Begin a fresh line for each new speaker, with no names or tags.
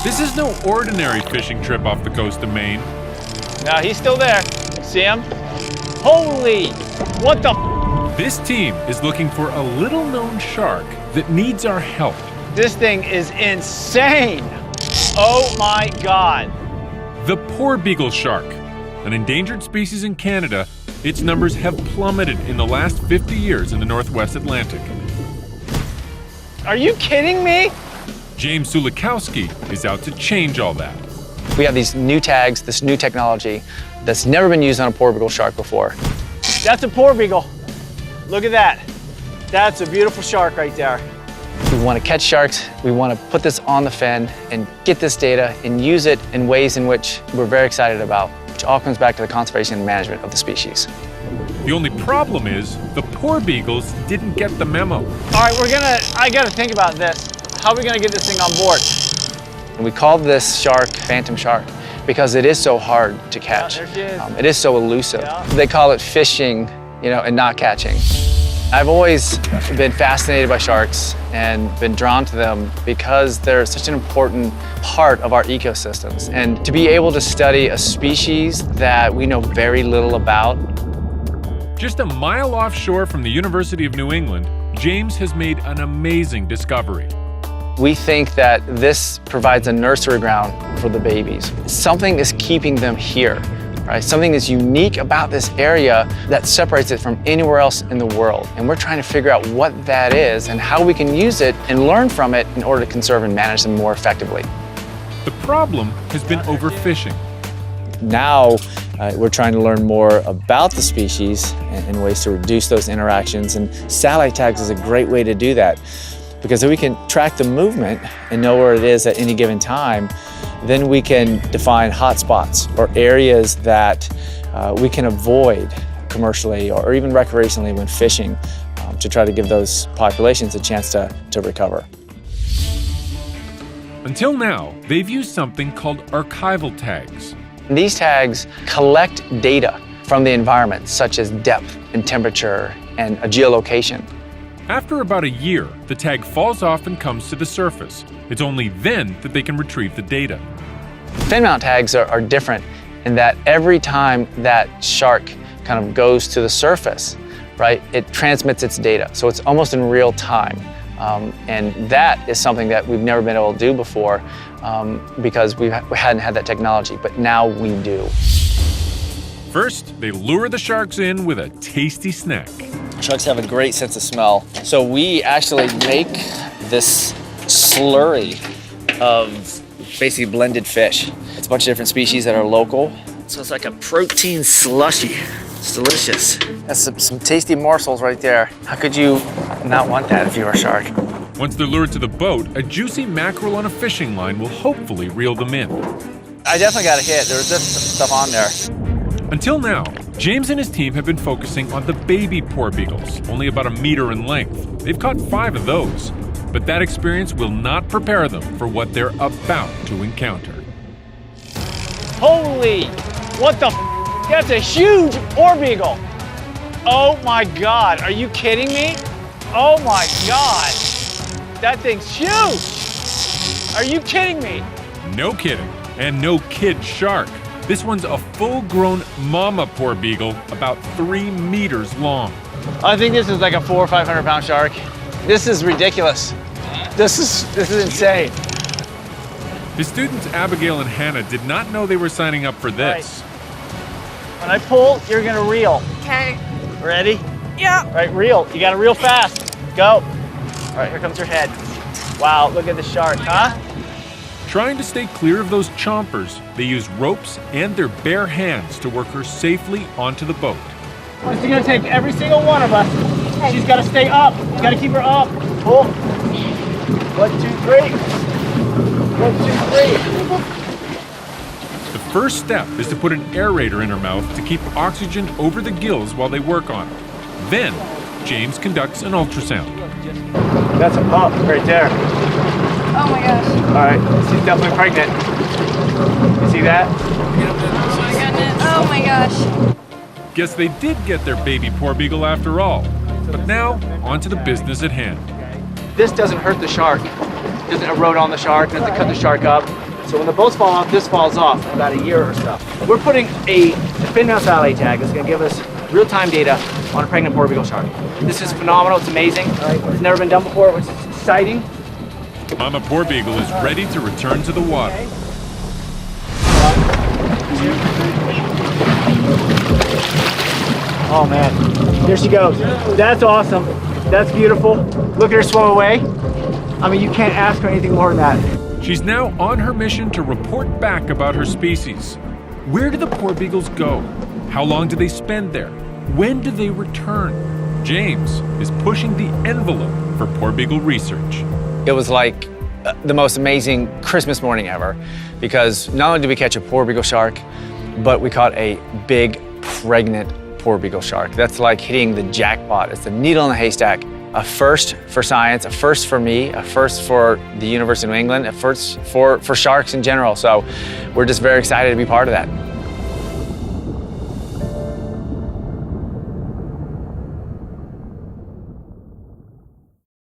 This is no ordinary fishing trip off the coast of Maine.
Now he's still there. See him? Holy, what the?
This team is looking for a little-known shark that needs our help.
This thing is insane. Oh my God.
The Porbeagle shark, an endangered species in Canada. Its numbers have plummeted in the last 50 years in the Northwest Atlantic.
Are you kidding me?
James Sulikowski is out to change all that.
We have these new tags, this new technology that's never been used on a Porbeagle shark before.
That's a Porbeagle. Look at that. That's a beautiful shark right there.
We want to catch sharks, we want to put this on the fin and get this data and use it in ways in which we're very excited about, which all comes back to the conservation and management of the species.
The only problem is the Porbeagles didn't get the memo.
All right, I gotta think about this. How are we gonna get this thing on board?
And we call this shark Phantom Shark because it is so hard to catch.
Yeah, there she is.
It is so elusive.
Yeah.
They call it fishing, and not catching. I've always been fascinated by sharks and been drawn to them because they're such an important part of our ecosystems. And to be able to study a species that we know very little about.
Just a mile offshore from the University of New England, James has made an amazing discovery.
We think that this provides a nursery ground for the babies. Something is keeping them here, right? Something is unique about this area that separates it from anywhere else in the world. And we're trying to figure out what that is and how we can use it and learn from it in order to conserve and manage them more effectively.
The problem has been overfishing.
Now, we're trying to learn more about the species and ways to reduce those interactions. And satellite tags is a great way to do that. Because if we can track the movement and know where it is at any given time, then we can define hotspots or areas that we can avoid commercially or even recreationally when fishing to try to give those populations a chance to recover.
Until now, they've used something called archival tags.
These tags collect data from the environment, such as depth and temperature and a geolocation.
After about a year, the tag falls off and comes to the surface. It's only then that they can retrieve the data.
Fin mount tags are different in that every time that shark kind of goes to the surface, right, it transmits its data. So it's almost in real time. And that is something that we've never been able to do before because we hadn't had that technology, but now we do.
First, they lure the sharks in with a tasty snack.
Sharks have a great sense of smell. So we actually make this slurry of basically blended fish. It's a bunch of different species that are local. So it's like a protein slushy. It's delicious. That's some tasty morsels right there. How could you not want that if you were a shark?
Once they're lured to the boat, a juicy mackerel on a fishing line will hopefully reel them in.
I definitely got a hit. There was just stuff on there.
Until now, James and his team have been focusing on the baby Porbeagles, only about 1 meter in length. They've caught 5 of those, but that experience will not prepare them for what they're about to encounter.
Holy, what the? That's a huge Porbeagle. Oh my God, are you kidding me? Oh my God, that thing's huge. Are you kidding me?
No kidding, and no kid shark. This one's a full-grown mama Porbeagle, about 3 meters long.
I think this is like a 400 or 500 pound shark. This is ridiculous. This is insane.
His students Abigail and Hannah did not know they were signing up for this.
When I pull, you're gonna reel.
Okay.
Ready?
Yeah.
All right, reel. You gotta reel fast. Go. All right, here comes your head. Wow, look at the shark, huh?
Trying to stay clear of those chompers, they use ropes and their bare hands to work her safely onto the boat.
It's gonna take every single one of us. She's gotta stay up. You gotta keep her up. Pull. 1, 2, 3. 1, 2, 3.
The first step is to put an aerator in her mouth to keep oxygen over the gills while they work on her. Then, James conducts an ultrasound.
That's a pup right there.
Oh my gosh.
All right, she's definitely pregnant. You see that?
Oh my goodness. Oh my gosh.
Guess they did get their baby Porbeagle after all. But now, on to the business at hand.
This doesn't hurt the shark. Doesn't erode on the shark, doesn't cut the shark up. So when the boats fall off, this falls off in about a year or so. We're putting a fin mount satellite tag that's gonna give us real-time data on a pregnant Porbeagle shark. This is phenomenal, it's amazing. It's never been done before, which is exciting.
Mama Porbeagle is ready to return to the water.
Oh man, here she goes. That's awesome. That's beautiful. Look at her swim away. I mean, you can't ask for anything more than that.
She's now on her mission to report back about her species. Where do the Porbeagles go? How long do they spend there? When do they return? James is pushing the envelope for Porbeagle research.
It was like the most amazing Christmas morning ever, because not only did we catch a Porbeagle shark, but we caught a big pregnant Porbeagle shark. That's like hitting the jackpot. It's the needle in the haystack. A first for science, a first for me, a first for the University of New England, a first for sharks in general. So we're just very excited to be part of that.